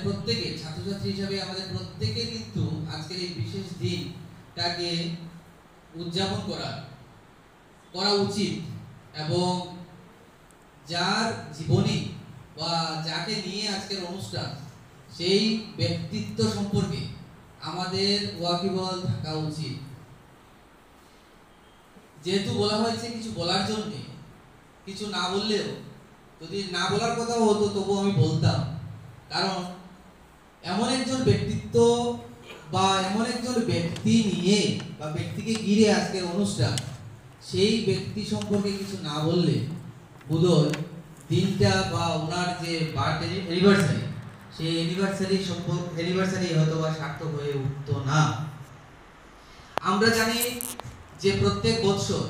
প্রত্যেকে ছাত্রছাত্রী হিসাবে আমাদের প্রত্যেকে কিন্তু আজকের এই বিশেষ দিনটাকে উদযাপন করা উচিত এবং যার জীবনী বা যাকে নিয়ে আজকের অনুষ্ঠান সেই ব্যক্তিত্ব সম্পর্কে আমাদের ওয়াকিবল থাকা উচিত। যেহেতু বলা হয়েছে কিছু বলার জন্য, কিছু না বললেও, যদি না বলার কথাও হতো তবু আমি বলতাম, কারণ এমন একজন ব্যক্তিত্ব বা এমন একজন ব্যক্তি নিয়ে বা ব্যক্তিকে ঘিরে আজকের অনুষ্ঠান, সেই ব্যক্তি সম্পর্কে কিছু না বললে বোধহয় দিনটা বা ওনার যে বার্থডে অ্যানিভার্সারি, সেই অ্যানিভার্সারি হয়তো বা সার্থক হয়ে উঠতো না। আমরা জানি যে প্রত্যেক বছর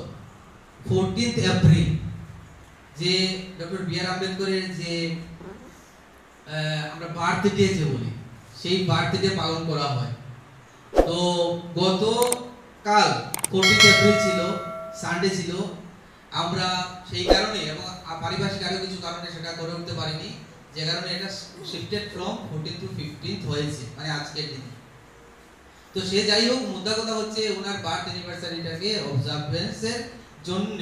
14 এপ্রিল যে ডক্টর বি আর আম্বেদকরের যে আমরা বার্থডে যে বলি, সেই বার্থডে পালন করা হয়। তো গতকাল 14 এপ্রিল ছিল, সানডে ছিল, আমরা সেই কারণে এবং পারিপার্শ্বিক আরো কিছু কারণে সেটা করে উঠতে পারিনি, যে কারণে এটা শিফটেড ফ্রম 14 টু 15 হয়েছে, মানে আজকের দিনে। তো সে যাই হোক, মুদ্রা কথা হচ্ছে ওনার বার্থ অ্যানিভার্সারিটাকে অবজারভেন্সের জন্য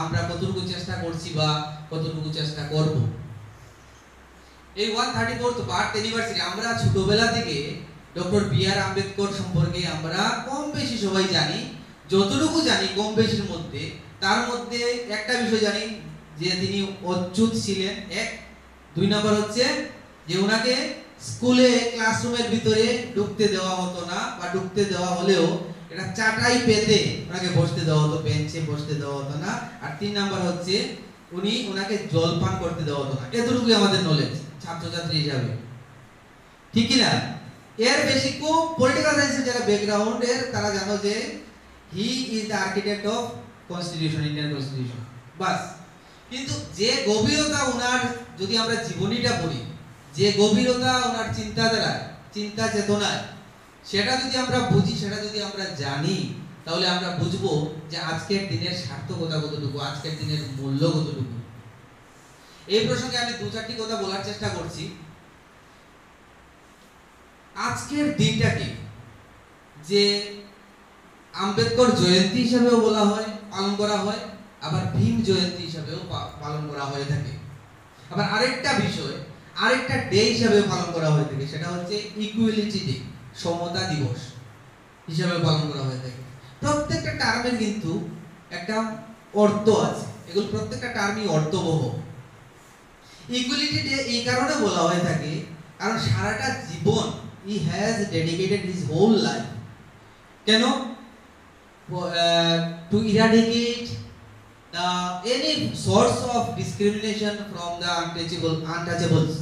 আমরা কতটুকু চেষ্টা করছি বা কতটুকু চেষ্টা করব। এই 134th বার্থ অ্যানিভার্সারি আমরা ছোটবেলা থেকে ডক্টর বি আর আম্বেদকর সম্পর্কে আমরা কম বেশি সবাই জানি, যতটুকু জানি কম বেশির মধ্যে, তার মধ্যে একটা বিষয় জানি যে তিনি অচ্যুত ছিলেন, এক। 2 নম্বর হচ্ছে যে ওনাকে স্কুলে ক্লাসরুমের ভিতরে ঢুকতে দেওয়া হতো না, বা ঢুকতে দেওয়া হলেও এটা চাটাই পেতে ওনাকে বসতে দেওয়া হতো, বেঞ্চে বসতে দেওয়া হতো না। আর 3 নাম্বার হচ্ছে ওনাকে জলপান করতে দেওয়া হতো না। এতটুকুই আমাদের নলেজ ছাত্রছাত্রী হিসাবে, ঠিক কি না? এর বেশি খুব পলিটিক্যাল সায়েন্সের যারা ব্যাকগ্রাউন্ড এর তারা জানো যে he is the architect of constitution, Indian constitution, বাস। কিন্তু যে গভীরতা ওনার, যদি আমরা জীবনীটা পড়ি, যে গভীরতা ওনার চিন্তাধারা, চিন্তা চেতনায়, সেটা যদি আমরা বুঝি, সেটা যদি আমরা জানি, তাহলে আমরা বুঝবো যে আজকের দিনের সার্থকতা কতটুকু, আজকের দিনের মূল্য কতটুকু। এই প্রসঙ্গে আমি 2-4টি কথা বলার চেষ্টা করছি। আজকের দিনটাকে যে আম্বেদকর জয়ন্তী হিসাবেও বলা হয়, পালন করা হয়, আবার ভীম জয়ন্তী হিসাবেও পালন করা হয়ে থাকে। আবার আরেকটা বিষয়, আরেকটা ডে হিসাবে পালন করা হয়ে থাকে, সেটা হচ্ছে ইকুয়ালিটি ডে, সমতা দিবস হিসাবে পালন করা হয়ে থাকে। প্রত্যেকটা টার্মের কিন্তু একটা অর্থ আছে, এগুলো প্রত্যেকটা টার্মই অর্থবহ। ইকুয়ালিটি ডে এই কারণে বলা হয়ে থাকে কারণ সারাটা জীবন he has dedicated his whole life, কেন? To eradicate any source of discrimination from the untouchables,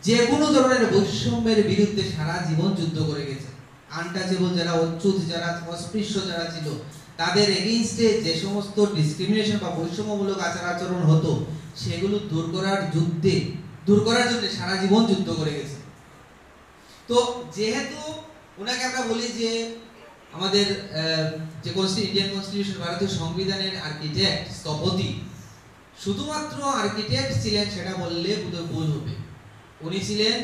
যে কোনো ধরনের বৈষম্যের বিরুদ্ধে সারা জীবন যুদ্ধ করে গেছে। আনটাচেবল যারা, অচ্যুত যারা, অস্পৃশ্য যারা ছিল, তাদের এগেইনস্টে যে সমস্ত ডিসক্রিমিনেশন বা বৈষম্যমূলক আচরণ হতো, সেগুলো দূর করার জন্য সারা জীবন যুদ্ধ করে গেছে। তো যেহেতু ওনাকে আমরা বলি যে আমাদের যে ইন্ডিয়ান কনস্টিটিউশন, ভারতীয় সংবিধানের আর্কিটেক্ট, স্থপতি, শুধুমাত্র আর্কিটেক্ট ছিলেন সেটা বললে ভুল হবে। উনি ছিলেন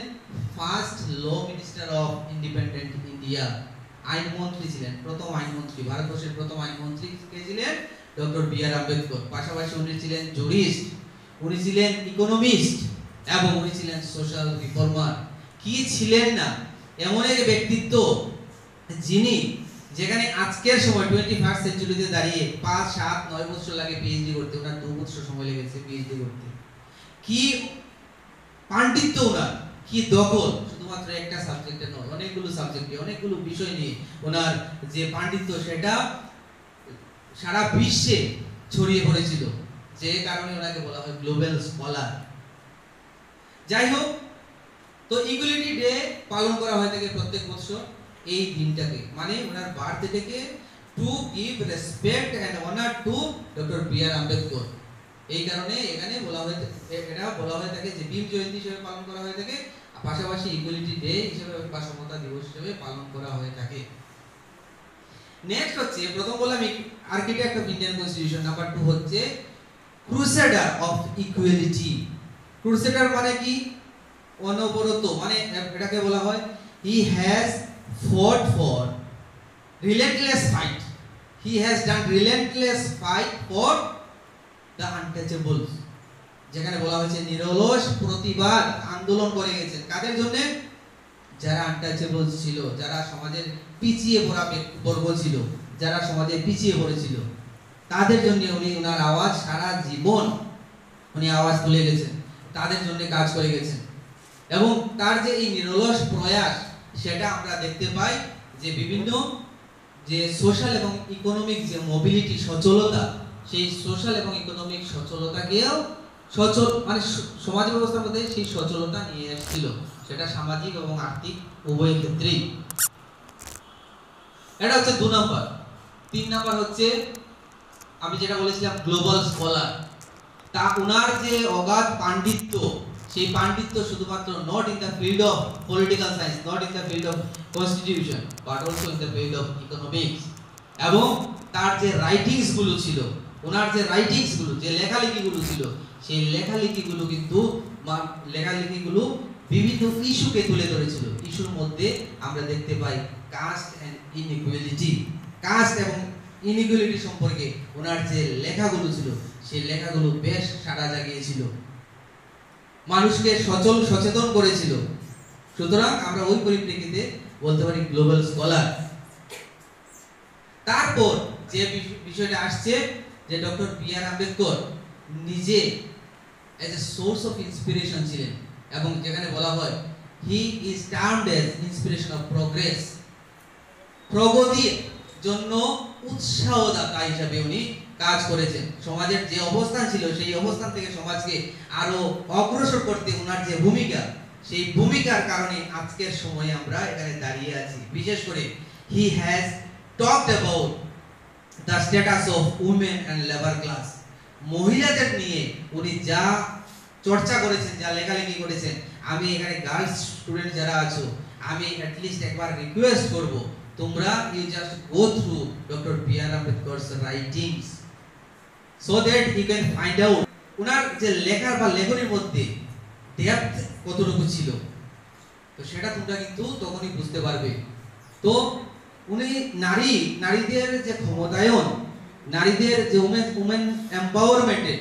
first law minister of independent India, আইনমন্ত্রী ছিলেন, প্রথম আইনমন্ত্রী। ভারতবর্ষের প্রথম আইনমন্ত্রী কে ছিলেন? Doctor B R Ambedkar. পাশাপাশি উনি ছিলেন জুরিস্ট, উনি ছিলেন ইকোনমিস্ট এবং উনি ছিলেন সোশ্যাল রিফর্মার। কি ছিলেন না এমন এক ব্যক্তিত্ব, যিনি যেখানে আজকের সময় 21st সেঞ্চুরিতে দাঁড়িয়ে 5, 7, 9 বছর লাগে পিএইচডি করতে, ওনার 2 বছর সময় লেগেছে পিএইচডি করতে। কি পাণ্ডিত্য ওনার, কি দখল, শুধুমাত্র একটা সাবজেক্টে নয়, অনেকগুলো সাবজেক্টে, অনেকগুলো বিষয় নিয়ে ওনার যে পাণ্ডিত্য, সেটা সারা বিশ্বে ছড়িয়ে পড়েছিল, যে কারণে ওনাকে বলা হয় গ্লোবাল স্কলার। যাই হোক, তো ইকুয়ালিটি ডে পালন করা হয় থাকে প্রত্যেক বছর এই দিনটাকে, মানে ওনার বার্থডেকে to give respect and honour to doctor B R Ambedkar. এই কারণে এখানে বলা হয়ে থাকে যে ভীম জয়ন্তী হিসেবে পালন করা হয়ে থাকে, পাশাপাশি ইকুয়ালিটি ডে হিসেবে বা সমতা দিবস হিসেবে পালন করা হয়ে থাকে। নেক্সট হচ্ছে, প্রথম বললাম architect of Indian constitution, number 2 হচ্ছে ক্রুসেডার অফ ইকুয়ালিটি। ক্রুসেডার মানে কি? অনবরত, মানে এটাকে বলা হয় he has fought for relentless fight, he has done relentless fight for the আনটাচেবলস, যেখানে বলা হয়েছে নিরলস প্রতিবাদ আন্দোলন করে গেছেন কাদের জন্য? যারা আনটাচেবল ছিল, যারা সমাজের পিছিয়ে পড়া বর্গ ছিল, যারা সমাজে পিছিয়ে পড়েছিল, তাদের জন্য উনি ওনার আওয়াজ সারা জীবন উনি আওয়াজ তুলে গেছেন, তাদের জন্য কাজ করে গেছেন। এবং তার যে এই নিরলস প্রয়াস, সেটা আমরা দেখতে পাই যে বিভিন্ন যে সোশ্যাল এবং ইকোনমিক যে মোবিলিটি, সচলতা, সেই সোশ্যাল এবং ইকোনমিক সচলতাকেও মানে সমাজ ব্যবস্থার মধ্যে সেই সচলতা নিয়ে এসেছিল, সেটা সামাজিক এবং আর্থিক উভয় ক্ষেত্রেই। এটা হচ্ছে 2 নম্বর। 3 নম্বর হচ্ছে আমি যেটা বলেছিলাম গ্লোবাল স্কলার। তা উনার যে অগাধ পাণ্ডিত্য, সেই পাণ্ডিত্য শুধুমাত্র not in the field of political science, not in the field of constitution, but also in the field of economics. এবং তার যে রাইটিংস গুলো ছিল, ওনার যে রাইটিংস গুলো, যে লেখালেখিগুলো ছিল, সেই লেখালেখিগুলো কিন্তু বিভিন্ন ইস্যুকে তুলে ধরেছিল। ইস্যুর মধ্যে আমরা দেখতে পাই কাস্ট এন্ড ইনইকুয়ালিটি, কাস্ট এবং ইনইকুয়ালিটি সম্পর্কে ওনার যে লেখাগুলো ছিল, সেই লেখাগুলো বেশ সাড়া জাগিয়েছিল, মানুষকে সচেতন করেছিল। সুতরাং আমরা ওই পরিপ্রেক্ষিতে বলতে পারি গ্লোবাল স্কলার। তারপর যে বিষয়টা আসছে যে ডক্টর বি.আর. আম্বেদকর নিজে as a source of inspiration ছিলেন, এবং যেখানে বলা হয় he is termed as inspiration of progress, প্রগতির জন্য উৎসাহদাতা হিসাবে উনি কাজ করেছেন। সমাজের যে অবস্থান ছিল, সেই অবস্থান থেকে সমাজকে আরো অগ্রসর করতে ওনার যে ভূমিকা, সেই ভূমিকার কারণে আজকের সময়ে আমরা এখানে দাঁড়িয়ে আছি। বিশেষ করে he has talked about the status of women and labour class, মহিলাদের নিয়ে উনি যা চর্চা করেছেন, যা লেখালেখি করেছেন। আমি এখানে গার্লস স্টুডেন্ট যারা আছো, আমি অ্যাটলিস্ট একবার রিকোয়েস্ট করব, তোমরা you just go through doctor B R. Ambedkar's writings so that you can find out ওনার যে লেখার বা লেখনের মধ্যে ডেপথ কতটুকু ছিল, তো সেটা তোমরা কিন্তু তখনই বুঝতে পারবে। তো উনি নারীদের যে ক্ষমতায়ন, নারীদের যে উমেন এম্পাওয়ারমেন্টের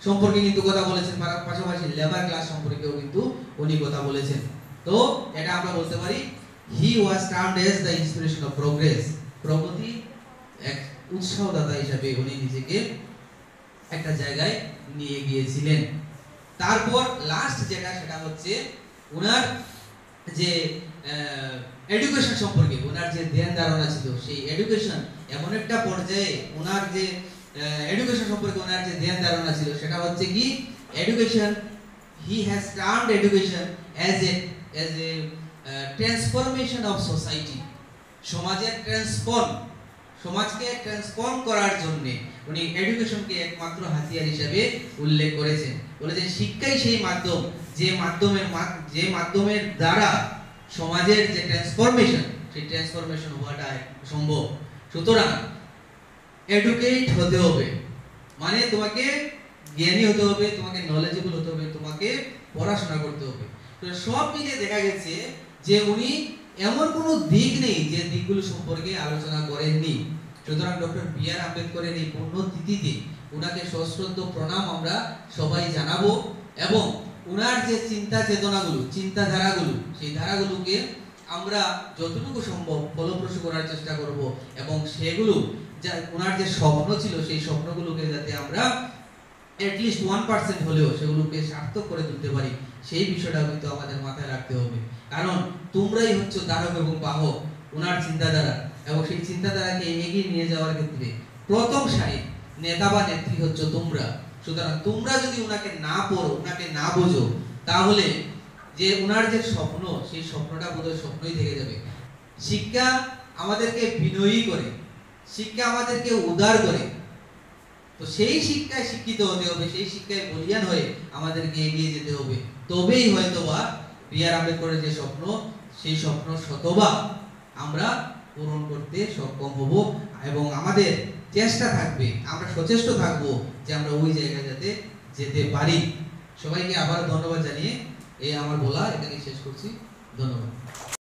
সম্পর্কে কিন্তু কথা বলেছেন, পাশাপাশি লেবার ক্লাস সম্পর্কেও কিন্তু উনি কথা বলেছেন। তো এটা আমরা বলতে পারি he was termed as the inspiration of progress, প্রগতি এক উৎসাহদাতা হিসেবে উনি নিজেকে একটা জায়গায় নিয়ে গিয়েছিলেন। তারপর লাস্ট যেটা, সেটা হচ্ছে ওনার যে এডুকেশন সম্পর্কে ওনার যে ধ্যান ধারণা ছিল, সেই এডুকেশন এমন একটা পর্যায়ে ওনার যে এডুকেশন সম্পর্কে ওনার যে ধ্যান ধারণা ছিল, সেটা হচ্ছে কি education, he has termed education as a transformation of society, সমাজকে ট্রান্সফর্ম করার জন্য উনি এডুকেশনকে একমাত্র হাতিয়ার হিসেবে উল্লেখ করেছেন। বলেছেন শিক্ষাই সেই মাধ্যম, যে মাধ্যমের দ্বারা সমাজের যে ট্রান্সফরমেশন, সেই ট্রান্সফরমেশন হওয়াটা সম্ভব। সুতরাং এডুকেট হতে হবে, মানে তোমাকে জ্ঞানী হতে হবে, তোমাকে নলেজেবল হতে হবে, তোমাকে পড়াশোনা করতে হবে। তো সব মিলিয়ে দেখা গেছে যে উনি এমন কোনো দিক নেই যে দিকগুলো সম্পর্কে আলোচনা করেননি। সুতরাং ডক্টর বি.আর. আম্বেদকরের এই পুণ্যতিথিতে উনাকে সশ্রদ্ধ প্রণাম আমরা সবাই জানাবো, এবং উনার যে চিন্তা চেতনাগুলো, চিন্তাধারাগুলো, সেই ধারাগুলোকে আমরা যতটুকু সম্ভব ফলপ্রসূ করার চেষ্টা করব, এবং সেগুলো যা ওনার যে স্বপ্ন ছিল, সেই স্বপ্নগুলোকে যাতে আমরা অ্যাটলিস্ট 1% হলেও সেগুলোকে সার্থক করে তুলতে পারি, সেই বিষয়টা কিন্তু আমাদের মাথায় রাখতে হবে। কারণ তোমরাই হচ্ছে ধারক এবং বাহক ওনার চিন্তাধারা, এবং সেই চিন্তাধারাকে এগিয়ে নিয়ে যাওয়ার ক্ষেত্রে প্রথম সারির নেতা বা নেত্রী হচ্ছে তোমরা। সুতরাং তোমরা যদি ওনাকে না পড়ো, ওনাকে না বোঝো, তাহলে যে ওনার যে স্বপ্ন, সেই স্বপ্নটা বোধহয় স্বপ্নই থেকে যাবে। শিক্ষা আমাদেরকে বিনয়ী করে, শিক্ষা আমাদেরকে উদার করে। তো সেই শিক্ষায় শিক্ষিত হতে হবে, সেই শিক্ষায় বলিয়ান হয়ে আমাদেরকে এগিয়ে যেতে হবে। তবেই হয়তোবা বি.আর. আম্বেদকরের যে স্বপ্ন, সেই স্বপ্ন শতভাগ আমরা পূরণ করতে সক্ষম হব, এবং আমাদের চেষ্টা থাকবে, আমরা সচেষ্ট থাকবো যে আমরা ওই জায়গায় যাতে যেতে পারি। সবাইকে আবার ধন্যবাদ জানিয়ে এই আমার বলা এখানেই শেষ করছি। ধন্যবাদ।